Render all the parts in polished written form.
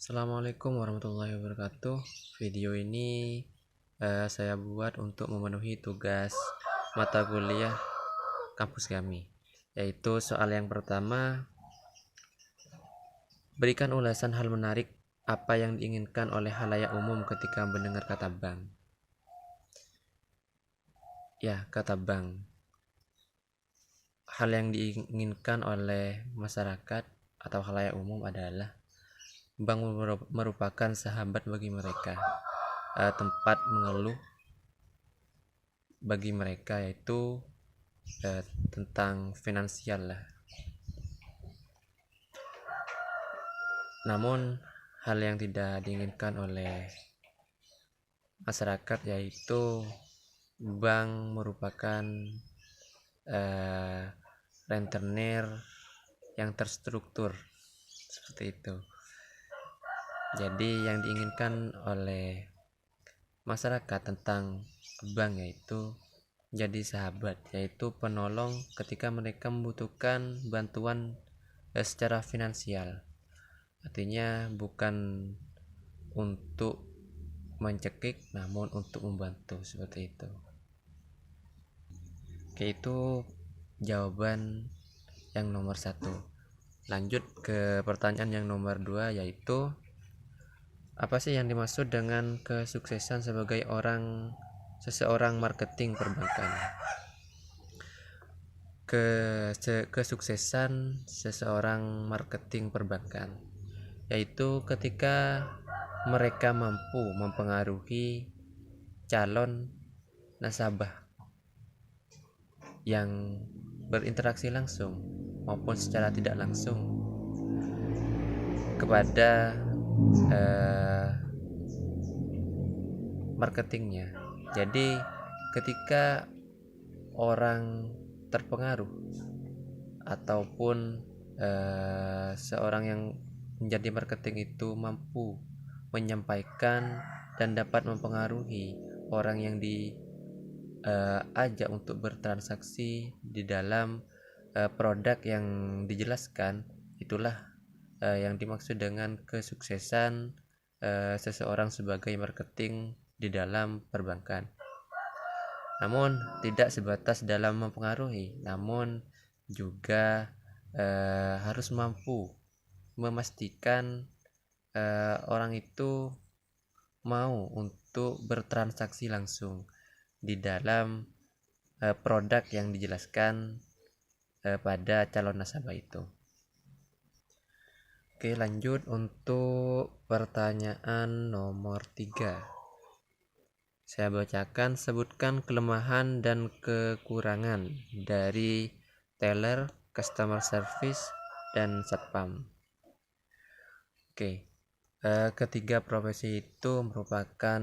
Assalamualaikum warahmatullahi wabarakatuh. Video ini saya buat untuk memenuhi tugas mata kuliah kampus kami, yaitu soal yang pertama, berikan ulasan hal menarik apa yang diinginkan oleh khalayak umum ketika mendengar kata bank. Ya, kata bank. Hal yang diinginkan oleh masyarakat atau khalayak umum adalah bank merupakan sahabat bagi mereka, tempat mengeluh bagi mereka, yaitu tentang finansial lah. Namun hal yang tidak diinginkan oleh masyarakat yaitu bank merupakan rentenir yang terstruktur seperti itu. Jadi yang diinginkan oleh masyarakat tentang bank yaitu jadi sahabat, yaitu penolong ketika mereka membutuhkan bantuan secara finansial. Artinya bukan untuk mencekik, namun untuk membantu, seperti itu. Oke, itu jawaban yang nomor 1. Lanjut ke pertanyaan yang nomor 2, yaitu apa sih yang dimaksud dengan kesuksesan sebagai seseorang marketing perbankan? Kesuksesan seseorang marketing perbankan yaitu ketika mereka mampu mempengaruhi calon nasabah yang berinteraksi langsung maupun secara tidak langsung kepada marketingnya. Jadi ketika orang terpengaruh ataupun seorang yang menjadi marketing itu mampu menyampaikan dan dapat mempengaruhi orang yang diajak untuk bertransaksi di dalam produk yang dijelaskan, itulah yang dimaksud dengan kesuksesan seseorang sebagai marketing di dalam perbankan. Namun tidak sebatas dalam mempengaruhi, namun juga harus mampu memastikan orang itu mau untuk bertransaksi langsung di dalam produk yang dijelaskan pada calon nasabah itu. Oke, lanjut untuk pertanyaan nomor 3. Saya bacakan, sebutkan kelemahan dan kekurangan dari teller, customer service, dan satpam. Oke, ketiga profesi itu merupakan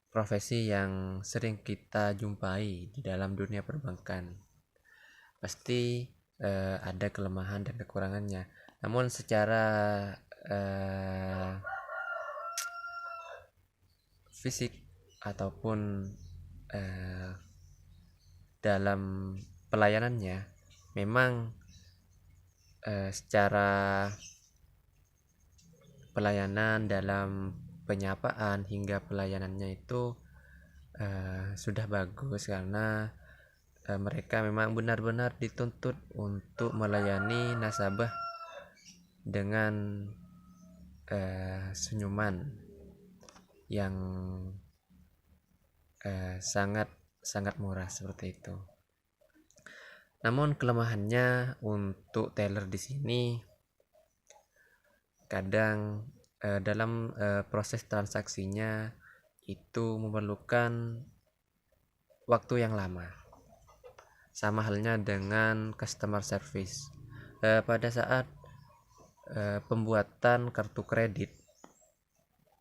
profesi yang sering kita jumpai di dalam dunia perbankan. Pasti ada kelemahan dan kekurangannya. Namun secara fisik ataupun dalam pelayanannya memang secara pelayanan dalam penyapaan hingga pelayanannya itu sudah bagus, karena mereka memang benar-benar dituntut untuk melayani nasabah dengan senyuman yang sangat murah, seperti itu. Namun kelemahannya untuk teller di sini kadang dalam proses transaksinya itu memerlukan waktu yang lama. Sama halnya dengan customer service. Pada saat pembuatan kartu kredit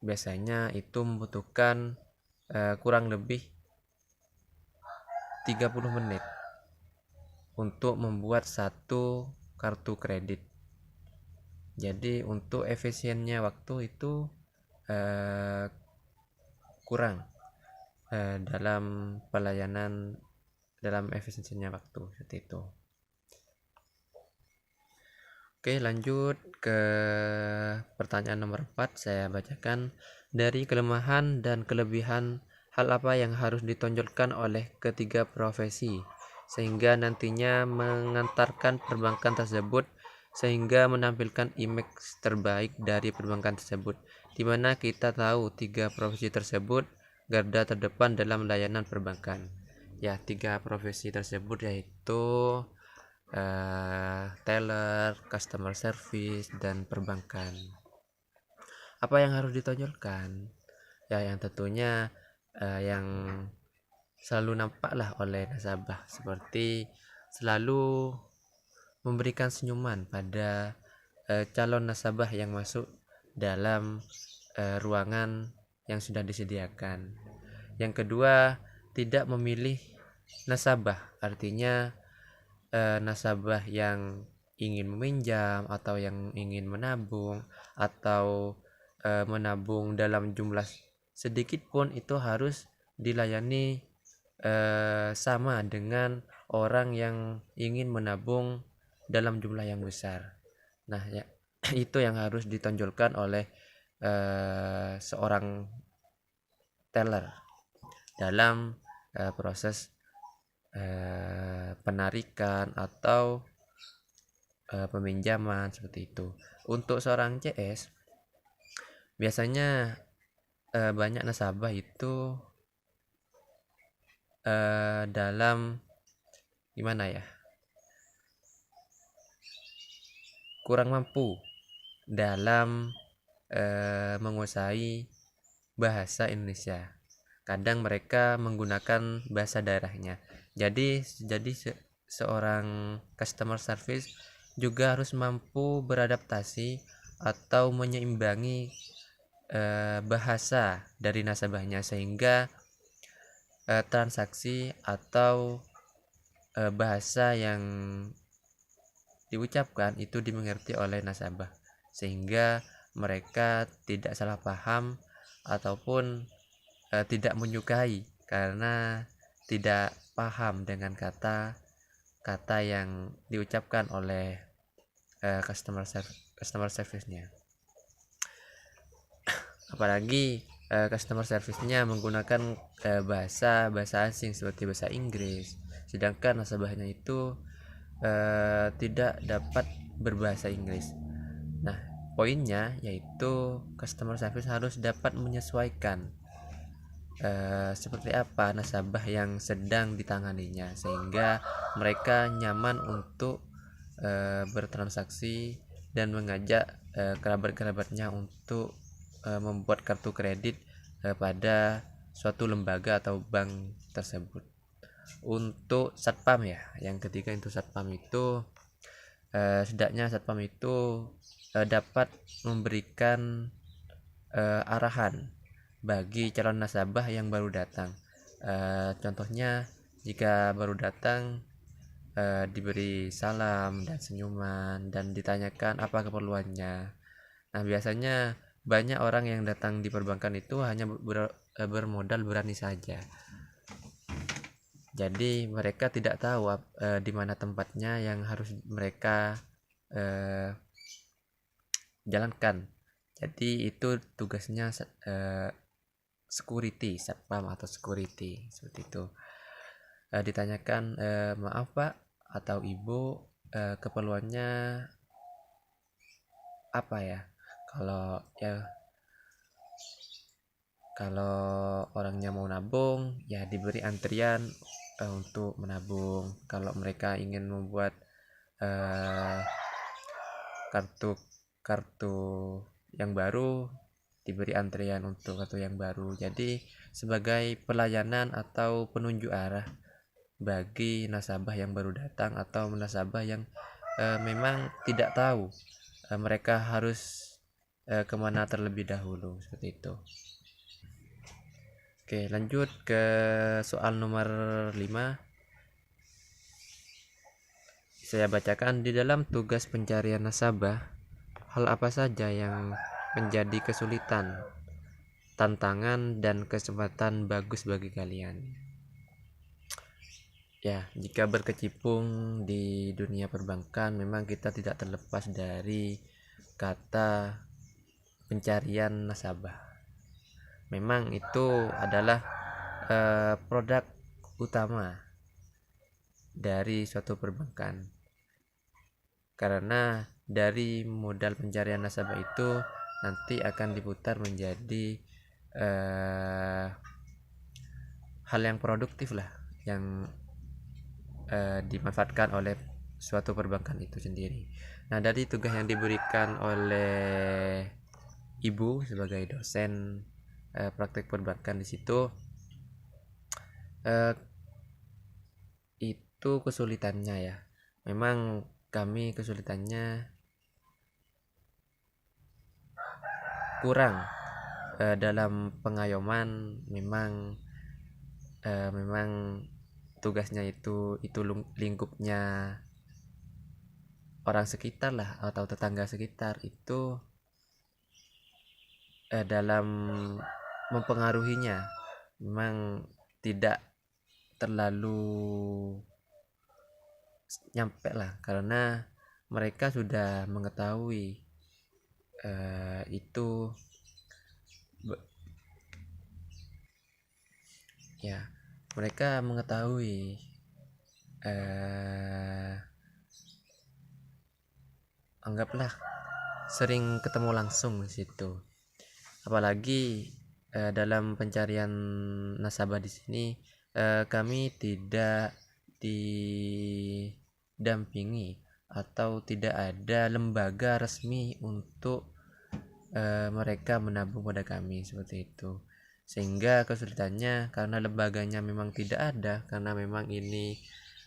biasanya itu membutuhkan kurang lebih 30 menit untuk membuat satu kartu kredit. Jadi untuk efisiennya waktu itu kurang dalam pelayanan, dalam efisiensinya waktu, seperti itu. Oke, lanjut ke pertanyaan nomor 4. Saya bacakan, dari kelemahan dan kelebihan, hal apa yang harus ditonjolkan oleh ketiga profesi sehingga nantinya mengantarkan perbankan tersebut sehingga menampilkan image terbaik dari perbankan tersebut, di mana kita tahu tiga profesi tersebut garda terdepan dalam layanan perbankan. Ya, tiga profesi tersebut yaitu teller, customer service, dan perbankan. Apa yang harus ditonjolkan? Ya, yang tentunya yang selalu nampaklah oleh nasabah, seperti selalu memberikan senyuman pada calon nasabah yang masuk dalam ruangan yang sudah disediakan. Yang kedua, tidak memilih nasabah, artinya nasabah yang ingin meminjam atau yang ingin menabung atau menabung dalam jumlah sedikit pun itu harus dilayani sama dengan orang yang ingin menabung dalam jumlah yang besar. Nah, ya, itu yang harus ditonjolkan oleh seorang teller dalam proses penarikan atau peminjaman seperti itu. Untuk seorang CS biasanya banyak nasabah itu dalam gimana ya, kurang mampu dalam menguasai bahasa Indonesia. Kadang mereka menggunakan bahasa daerahnya. Jadi seorang customer service juga harus mampu beradaptasi atau menyeimbangi bahasa dari nasabahnya sehingga transaksi atau bahasa yang diucapkan itu dimengerti oleh nasabah sehingga mereka tidak salah paham ataupun tidak menyukai karena tidak paham dengan kata-kata yang diucapkan oleh customer service-nya. Apalagi customer service-nya menggunakan bahasa asing seperti bahasa Inggris, sedangkan nasabahnya itu tidak dapat berbahasa Inggris. Nah, poinnya yaitu customer service harus dapat menyesuaikan seperti apa nasabah yang sedang ditanganinya sehingga mereka nyaman untuk bertransaksi dan mengajak kerabat-kerabatnya untuk membuat kartu kredit pada suatu lembaga atau bank tersebut. Untuk satpam ya, yang ketiga itu satpam itu setidaknya satpam itu dapat memberikan arahan bagi calon nasabah yang baru datang. Contohnya jika baru datang diberi salam dan senyuman dan ditanyakan apa keperluannya. Nah, biasanya banyak orang yang datang di perbankan itu hanya bermodal berani saja. Jadi mereka tidak tahu di mana tempatnya yang harus mereka jalankan. Jadi itu tugasnya security, satpam atau security seperti itu. Ditanyakan maaf Pak atau Ibu, keperluannya apa ya? Kalau orangnya mau nabung ya diberi antrian untuk menabung. Kalau mereka ingin membuat kartu yang baru diberi antrian untuk kartu yang baru. Jadi sebagai pelayanan atau penunjuk arah bagi nasabah yang baru datang atau nasabah yang memang tidak tahu mereka harus kemana terlebih dahulu seperti itu. Oke, lanjut ke soal nomor 5. Saya bacakan, di dalam tugas pencarian nasabah, hal apa saja yang menjadi kesulitan, tantangan, dan kesempatan bagus bagi kalian? Ya, jika berkecimpung di dunia perbankan memang kita tidak terlepas dari kata pencarian nasabah. Memang itu adalah produk utama dari suatu perbankan, karena dari modal pencarian nasabah itu nanti akan diputar menjadi hal yang produktif lah, yang dimanfaatkan oleh suatu perbankan itu sendiri. Nah, dari tugas yang diberikan oleh ibu sebagai dosen praktek perbankan di situ, itu kesulitannya ya. Memang kami kesulitannya kurang dalam pengayoman. Memang tugasnya itu lingkupnya orang sekitar lah atau tetangga sekitar itu dalam mempengaruhinya memang tidak terlalu nyampe lah, karena mereka sudah mengetahui itu ya, mereka mengetahui anggaplah sering ketemu langsung di situ. Apalagi dalam pencarian nasabah di sini kami tidak didampingi atau tidak ada lembaga resmi untuk mereka menabung pada kami seperti itu. Sehingga kesulitannya karena lembaganya memang tidak ada, karena memang ini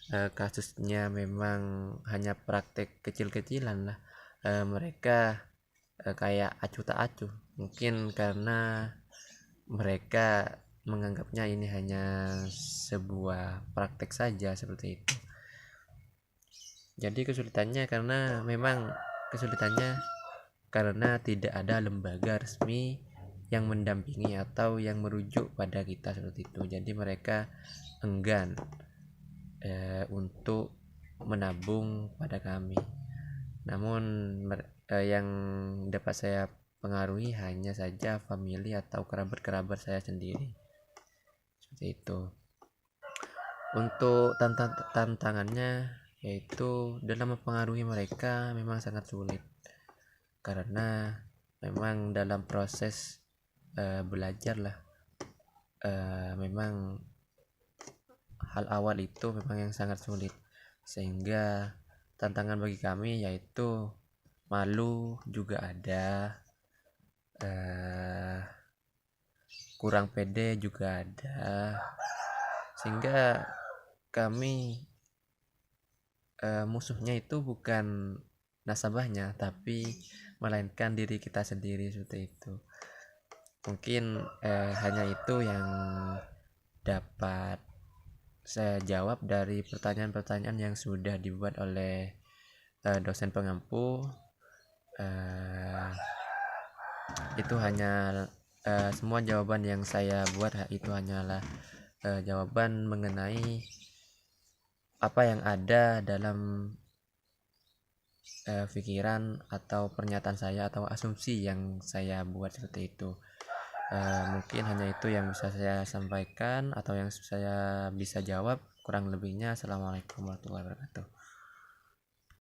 kasusnya memang hanya praktek kecil-kecilan lah. Mereka kayak acuh tak acuh, mungkin karena mereka menganggapnya ini hanya sebuah praktek saja seperti itu. Jadi kesulitannya karena tidak ada lembaga resmi yang mendampingi atau yang merujuk pada kita seperti itu. Jadi mereka enggan untuk menabung pada kami. Namun yang dapat saya pengaruhi hanya saja family atau kerabat-kerabat saya sendiri seperti itu. Untuk tantangannya yaitu dalam mempengaruhi mereka memang sangat sulit, karena memang dalam proses belajar lah, memang hal awal itu memang yang sangat sulit, sehingga tantangan bagi kami yaitu malu juga ada, kurang pede juga ada, sehingga kami musuhnya itu bukan nasabahnya tapi melainkan diri kita sendiri seperti itu. Mungkin hanya itu yang dapat saya jawab dari pertanyaan-pertanyaan yang sudah dibuat oleh dosen pengampu. Itu hanya semua jawaban yang saya buat itu hanyalah jawaban mengenai apa yang ada dalam pikiran atau pernyataan saya atau asumsi yang saya buat seperti itu. Mungkin hanya itu yang bisa saya sampaikan atau yang saya bisa jawab. Kurang lebihnya, assalamualaikum warahmatullahi wabarakatuh.